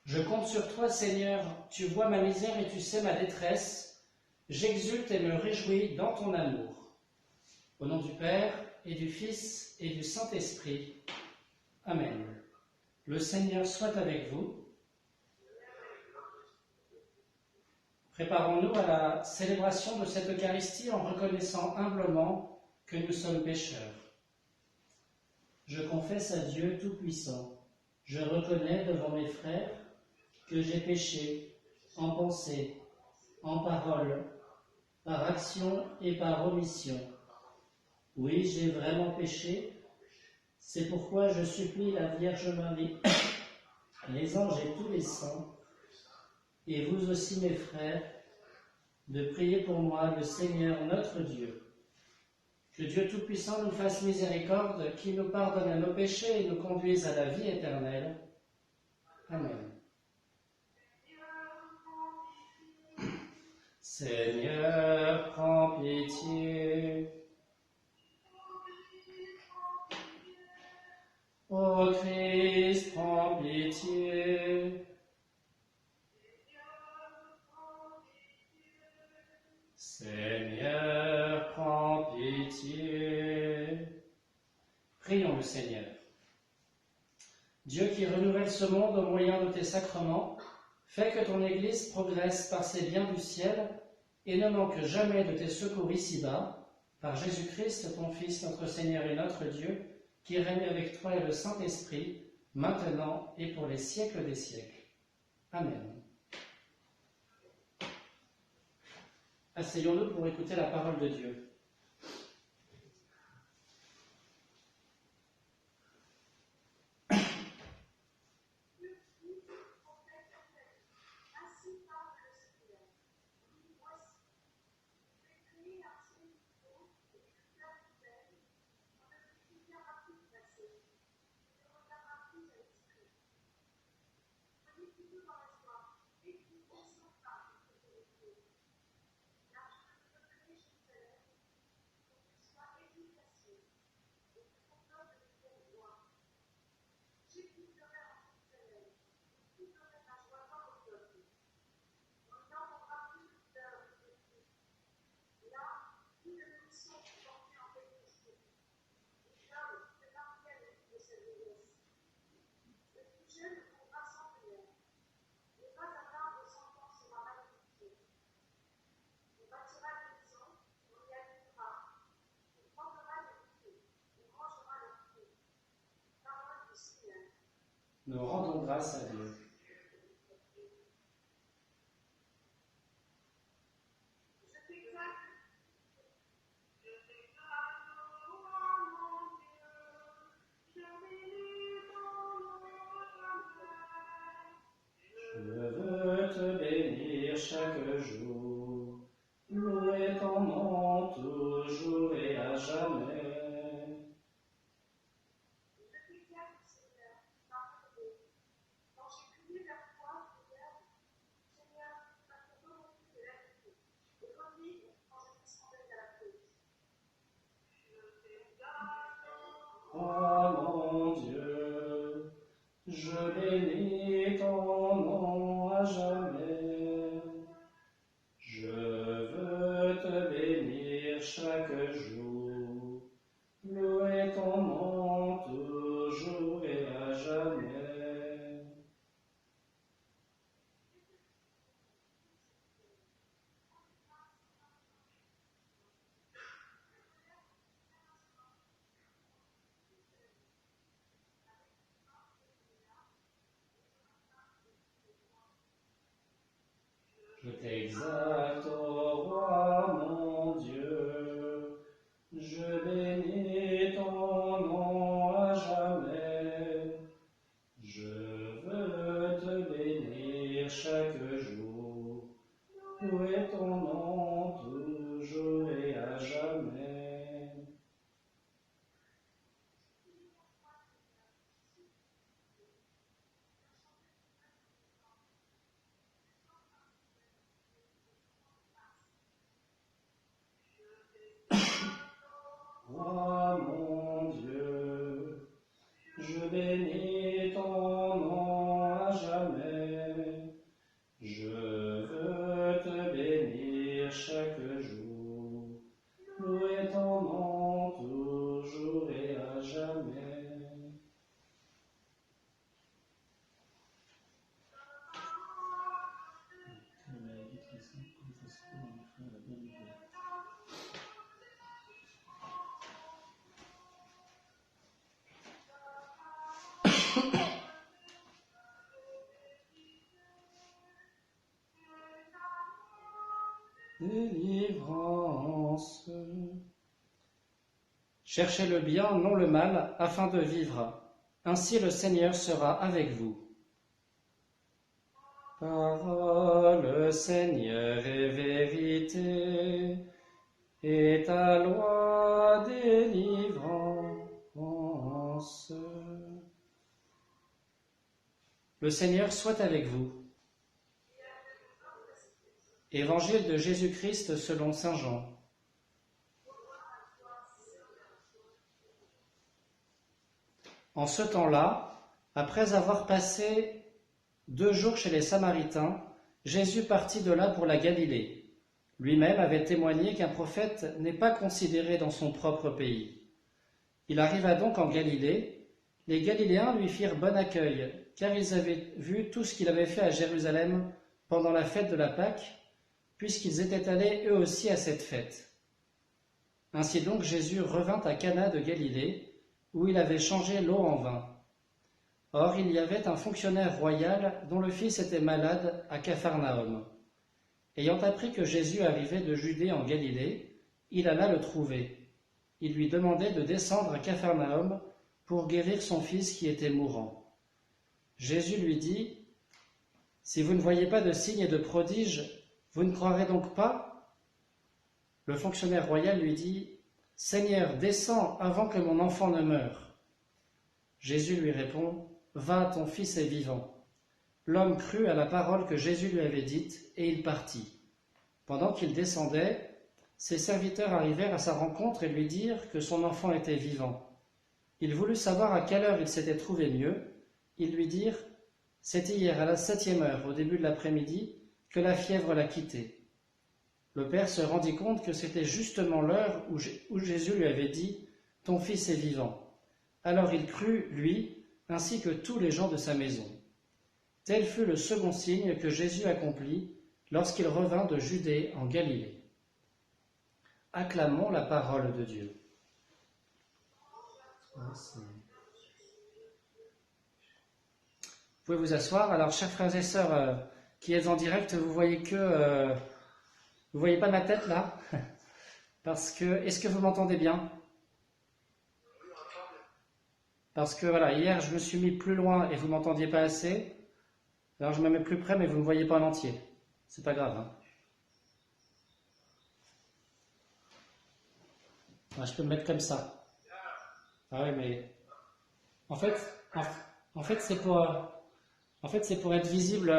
Je compte sur toi, Seigneur, tu vois ma misère et tu sais ma détresse. J'exulte et me réjouis dans ton amour. Au nom du Père, et du Fils, et du Saint-Esprit. Amen. Le Seigneur soit avec vous. Préparons-nous à la célébration de cette Eucharistie en reconnaissant humblement que nous sommes pécheurs. Je confesse à Dieu Tout-Puissant. Je reconnais devant mes frères que j'ai péché en pensée, en parole, par action et par omission. Oui, j'ai vraiment péché. C'est pourquoi je supplie la Vierge Marie, les anges et tous les saints, et vous aussi mes frères, de prier pour moi le Seigneur notre Dieu. Que Dieu Tout-Puissant nous fasse miséricorde, qu'il nous pardonne à nos péchés et nous conduise à la vie éternelle. Amen. Seigneur, prends pitié. Ô Christ, prends pitié. Seigneur, prends pitié. Prions le Seigneur. Dieu qui renouvelle ce monde au moyen de tes sacrements, fais que ton Église progresse par ses biens du ciel et ne manque jamais de tes secours ici-bas, par Jésus-Christ, ton Fils, notre Seigneur et notre Dieu, qui règne avec toi et le Saint-Esprit, maintenant et pour les siècles des siècles. Amen. Asseyons-nous pour écouter la parole de Dieu. Nous rendons grâce à Dieu. Je veux te bénir chaque jour, louer ton nom toujours et à jamais. Oh mon Dieu, je bénis ton nom à jamais. Je veux te bénir chaque jour, louer ton nom toujours et à jamais. Je t'exalte, ô roi mon Dieu, je bénis ton nom à jamais. Je veux te bénir chaque jour, louer ton nom toujours et à jamais. Roi mon Dieu, je bénis ton nom à jamais. délivrance. Cherchez le bien, non le mal, afin de vivre. Ainsi le Seigneur sera avec vous. Parole, Seigneur, est vérité, et ta loi délivrance. Le Seigneur soit avec vous. Évangile de Jésus-Christ selon saint Jean. En ce temps-là, après avoir passé 2 jours chez les Samaritains, Jésus partit de là pour la Galilée. Lui-même avait témoigné qu'un prophète n'est pas considéré dans son propre pays. Il arriva donc en Galilée. Les Galiléens lui firent bon accueil, car ils avaient vu tout ce qu'il avait fait à Jérusalem pendant la fête de la Pâque, puisqu'ils étaient allés eux aussi à cette fête. Ainsi donc Jésus revint à Cana de Galilée, où il avait changé l'eau en vin. Or il y avait un fonctionnaire royal dont le fils était malade à Capharnaüm. Ayant appris que Jésus arrivait de Judée en Galilée, il alla le trouver. Il lui demandait de descendre à Capharnaüm pour guérir son fils qui était mourant. Jésus lui dit : « Si vous ne voyez pas de signes et de prodiges, vous ne croirez donc pas ? » Le fonctionnaire royal lui dit : « Seigneur, descends avant que mon enfant ne meure. » Jésus lui répond : « Va, ton fils est vivant. » L'homme crut à la parole que Jésus lui avait dite, et il partit. Pendant qu'il descendait, ses serviteurs arrivèrent à sa rencontre et lui dirent que son enfant était vivant. Il voulut savoir à quelle heure il s'était trouvé mieux. Ils lui dirent : « C'est hier à la 7e heure, au début de l'après-midi, que la fièvre l'a quitté. » Le père se rendit compte que c'était justement l'heure où Jésus lui avait dit : « Ton fils est vivant. » Alors il crut, lui, ainsi que tous les gens de sa maison. Tel fut le second signe que Jésus accomplit lorsqu'il revint de Judée en Galilée. Acclamons la parole de Dieu. Vous pouvez vous asseoir. Alors, chers frères et sœurs qui êtes en direct, vous voyez vous voyez pas ma tête là, parce que est-ce que vous m'entendez bien? Parce que voilà, hier je me suis mis plus loin et vous m'entendiez pas assez. Alors je me mets plus près, mais vous ne me voyez pas en entier. C'est pas grave. Hein. Ah, je peux me mettre comme ça. Ah oui, mais en fait c'est pour être visible